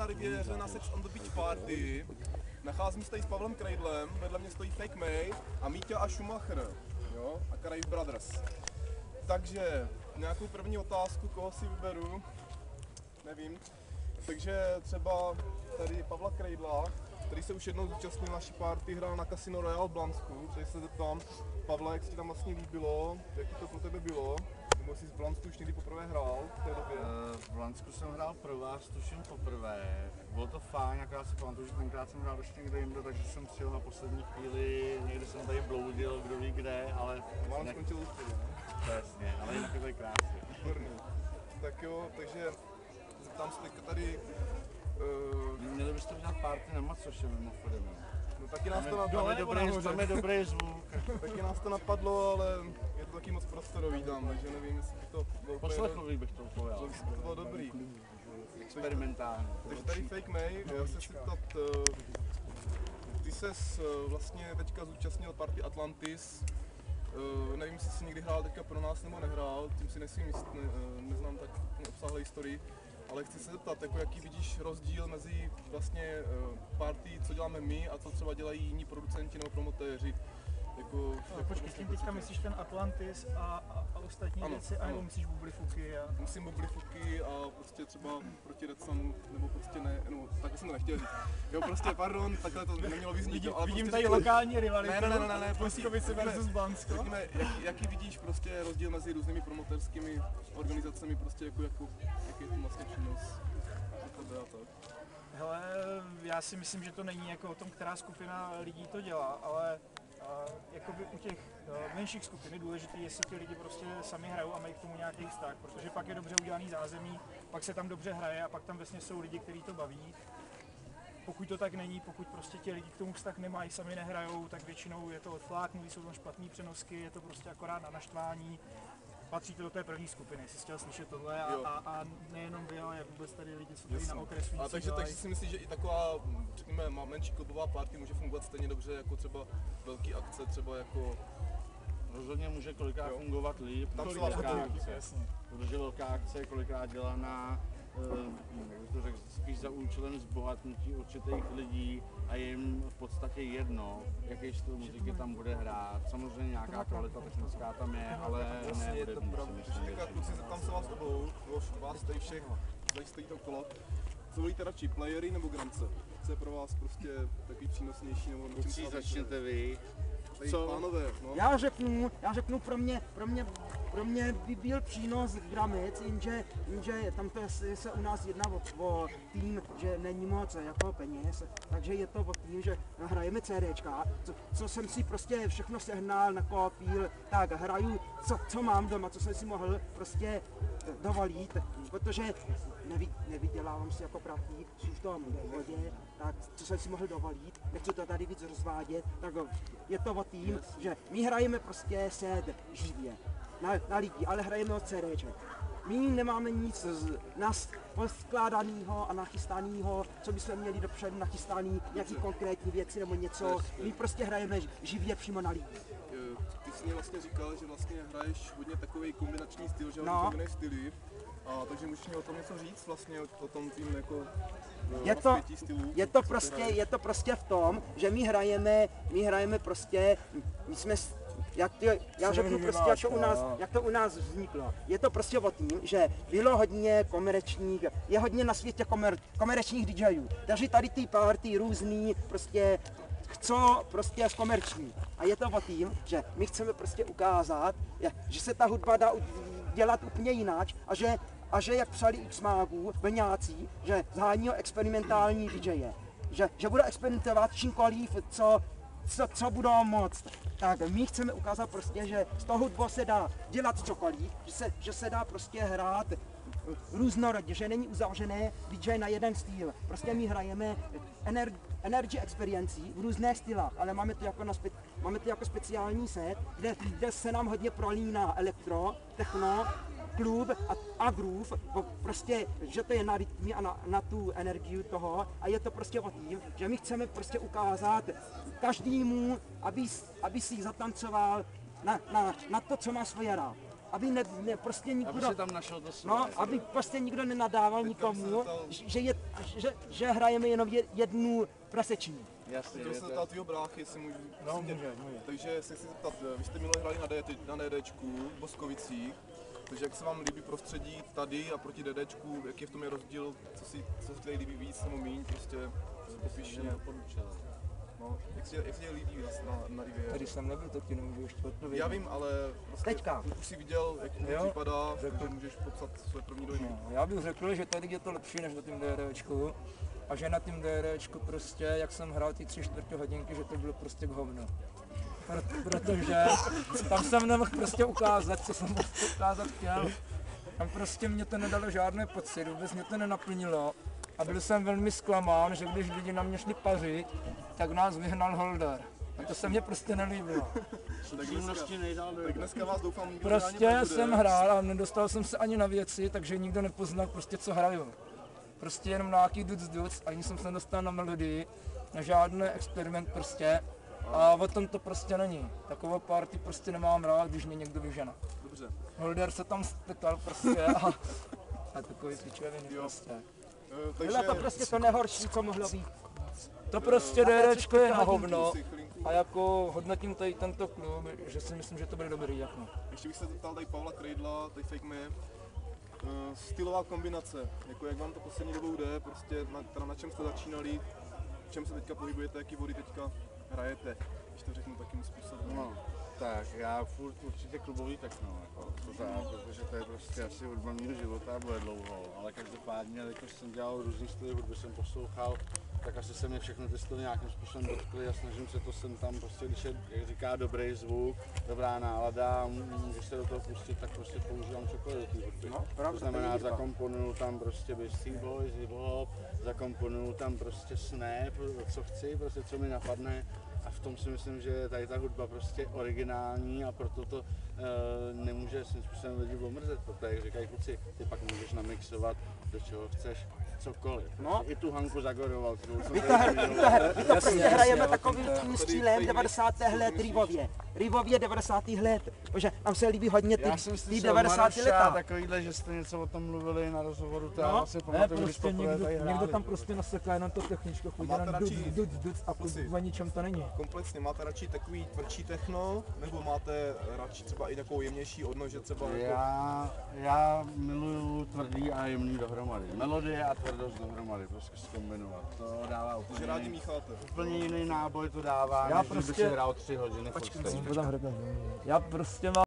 na Riviéře na Sex on the Beach Party. Nacházím se tady s Pavlem Kreidlem, vedle mě stojí Fake May a Míťa a Schumacher, jo, a Karaj Brothers. Takže nějakou první otázku, koho si vyberu, nevím. Takže třeba tady Pavla Kreidla, který se už jednou zúčastnil naší party, hrál na Casino Royale v Blansku. Tady se zeptám, Pavle, jak se ti tam vlastně líbilo, jaký to pro tebe bylo? Nebo jsi v Blansku už někdy poprvé hrál v té době? V Blansku jsem hrál pro vás, tuším poprvé. Bylo to fajn, akorát si pamatuju, že tenkrát jsem hrál ještě někde jinde, takže jsem přijel na poslední chvíli, někde jsem tady bloudil, kdo ví kde, ale... Mám skončil úspěch, ne? Přesně, ale jinak je to krásně. Výborný. Tak jo, takže zeptám se teďka tady... Měli byste udělat party na Macoše mimochodem. No taky nás to napadlo, tam je dobrý zvuk. taky nás to napadlo, ale je to taky moc prostorový tam, takže nevím, jestli by to bylo Poslechový bych to pojal. to bylo dobrý. Experimentální. Takže tady Fake May, já se chci ptat, ty ses vlastně teďka zúčastnil party Atlantis. Nevím, jestli jsi někdy hrál teďka pro nás nebo nehrál, tím si nejsem jist, neznám tak obsáhlé historii. Ale chci se zeptat, jako jaký vidíš rozdíl mezi vlastně party, co děláme my a co třeba dělají jiní producenti nebo promotéři? Jako, počkej, tím teďka myslíš ten Atlantis a ostatní věci, anebo myslíš Bublifuky? Myslím Bublifuky a prostě třeba proti Red Sunu, nebo prostě ne, no tak jsem to nechtěl říct. Jo, prostě pardon, takhle to nemělo vyznít. Ale vidím prostě tady lokální rivalitu. Ne, Boskovice versus Blansko. Řekněme, jaký vidíš prostě rozdíl mezi různými promotérskými organizacemi, prostě jaký je to vlastně činnost? Hele, já si myslím, že to není jako o tom, která skupina lidí to dělá, ale jakoby u těch menších skupin je důležité, jestli ti lidi prostě sami hrajou a mají k tomu nějaký vztah, protože pak je dobře udělaný zázemí, pak se tam dobře hraje a pak tam vlastně jsou lidi, kteří to baví. Pokud to tak není, pokud prostě ti lidi k tomu vztah nemají, sami nehrajou, tak většinou je to odfláknutý, jsou tam špatné přenosky, je to prostě akorát na naštvání. Patří to do té první skupiny, jsi chtěl slyšet tohle a nejenom vy, ale vůbec tady lidi, co tady na okresu. Takže si myslíš, že i taková, řekněme, menší klubová party může fungovat stejně dobře jako třeba velký akce, třeba jako... Rozhodně může kolikrát fungovat líp, tam jsou velká akce, protože velká akce je kolikrát dělaná to řekl, spíš za účelem zbohatnutí určitých lidí a jim v podstatě jedno, jaký styl muziky tam bude hrát. Samozřejmě nějaká kvalita technická tam je, ale ne hudební. Kluci, zeptám se vás obou, vás tady všech, tady stojí to kolo. Co volíte radši, playery nebo grance? Co je pro vás prostě takový přínosnější nebo na čím začněte vy? Co? Pánové, no. Já řeknu pro mě by byl přínos Gramic, jenže tam to se u nás jedná o tým, že není moc jako peněz, takže je to o tým, že hrajeme CDčka, co jsem si prostě všechno sehnal, nakopil, tak hraju, co mám doma, co jsem si mohl prostě dovolit, protože nevydělávám si jako praktik, jsou v tom hodě, tak co jsem si mohl dovolit, nechci to tady víc rozvádět, tak je to o tím, že my hrajeme prostě set živě na lidi, ale hrajeme od CDček. My nemáme nic poskládaného a nachystaného, co bychom měli dopředu nachystaný, nějaký konkrétní věci nebo něco. My prostě hrajeme živě přímo na lidi. Ty jsi mě vlastně říkal, že vlastně hraješ hodně takový kombinační styl, že hodně kombinuješ styly. Takže můžeš mi o tom něco říct vlastně, o tom tým jako je to prostě v tom, že my hrajeme prostě, my jsme, já řeknu prostě, jak to u nás vzniklo. Je to prostě o tím, že bylo hodně komerčních, je hodně na světě komerčních DJů. Takže tady ty party různý prostě chcou prostě komerční. A je to o tím, že my chceme prostě ukázat, že se ta hudba dá dělat úplně jinak a že jak psali X mágů, Beňáci, že zháního experimentální DJe, že budou experimentovat čímkoliv, co budou moct. Tak my chceme ukázat prostě, že z toho hudbo se dá dělat cokoliv, že se dá prostě hrát různorodě, že není uzavřené DJ na jeden styl. Prostě my hrajeme energy experience v různých stylách, ale máme to jako speciální set, kde se nám hodně prolíná elektro, techno, klub a groove, prostě, že to je na rytmy a na tu energii toho a je to prostě o tím, že my chceme prostě ukázat každému, aby si zatancoval na to, co má svoje rád. Aby prostě nikdo, aby si tam našel to svoje. aby prostě nikdo nenadával nikomu, že je že hrajeme jenom jednu praseční. Jasně, Chtěl je se to- zeptat tvýho bráchy, jestli můžu... No, může. Takže se chci zeptat, vy jste minule hráli na DDčku v Boskovicích, takže jak se vám líbí prostředí tady a proti DDčku, jaký v tom je rozdíl, co se tady líbí víc nebo míň, prostě popiš mě. No, jak se ti líbí na Riviera? Tady jsem nebyl, tak ti nemůžu ještě odpovědět. Já vím, ale prostě Teďka. už si viděl, jak to Jo, připadá, řekl. takže můžeš popsat své první dojmy. No, já bych řekl, že tady je to lepší než na tím DRčku a že na tím DRčku prostě, jak jsem hrál ty 3/4 hodinky, že to bylo prostě k hovnu. Protože tam jsem nemohl prostě ukázat, co jsem ukázat chtěl. Tam prostě mě to nedalo žádné pocit, vůbec mě to nenaplnilo. A byl jsem velmi zklamán, že když lidi na mě šli pařit, tak nás vyhnal Holder. A to se mně prostě nelíbilo. Upřímnosti nejdál Tak dojde. dneska vás doufám nikdo Prostě nebude. jsem hrál a nedostal jsem se ani na věci, takže nikdo nepoznal prostě co hraju. Prostě jenom nějaký duc, ani jsem se nedostal na melodii, na žádný experiment prostě. A o tom to prostě není. Takovou party prostě nemám rád, když mě někdo vyžene. Dobře. Holder se tam spytal prostě a takový pičoviny prostě. Bylo to prostě to nejhorší, co mohlo být. To prostě DDčko je na hovno Si chvilinku. a jako hodnotím tady tento klub, že si myslím, že to bude dobrý jako. Ještě bych se zeptal tady Pavla Kreidla, tady Fake Me. Stylová kombinace, jako jak vám to poslední dobou jde, prostě na čem jste začínali, v čem se teďka pohybujete, jaký body teďka hrajete, když to řeknu takým způsobem. No, tak já furt určitě klubový techno, jako, to tak, protože to je prostě asi hudba mýho života a bude dlouho, ale každopádně, jakož jsem dělal různý styly hudby, jsem poslouchal, tak asi se mě všechny ty styly nějakým způsobem dotkly a snažím se to sem tam prostě, když je, jak říká, dobrý zvuk, dobrá nálada, když se do toho pustit, tak prostě používám cokoliv do té hudby. pravda, To znamená, to je hudba. zakomponuju tam prostě Beastie Boys, hip-hop, zakomponuju tam prostě snap, co chci, prostě co mi napadne. A v tom si myslím, že tady ta hudba prostě originální a proto to nemůže svým způsobem lidi omrzet, protože jak říkají kluci, ty pak můžeš namixovat do čeho chceš cokoliv. No. I tu Hanku Zagoroval, kterou jsem Prostě hrajeme takovým tím Tady stylem tady 90. myslíš, let co to Rivově. Rivově 90. let, protože nám se líbí hodně ty, Já jsem ty slyšel 90. Maroša, leta. takovýhle, že jste něco o tom mluvili na rozhovoru, to já No, si Ne, pamatuju, když prostě poprvé tady někdo hráli. tam prostě naseká jenom to techničko, chodí máte jenom radši- duc a Kluci. o ničem to není. Komplexně, máte radši takový tvrdší techno, nebo máte radši třeba i takovou jemnější odnože třeba jako... Já miluju tvrdý a jemný dohromady. Melodie a tvrdost dohromady, prostě zkombinovat. To dává že rádi úplně, mícháte. úplně jiný náboj to dává, Já než kdyby prostě- si hrál 3 hodiny furt stejně. Já prostě mám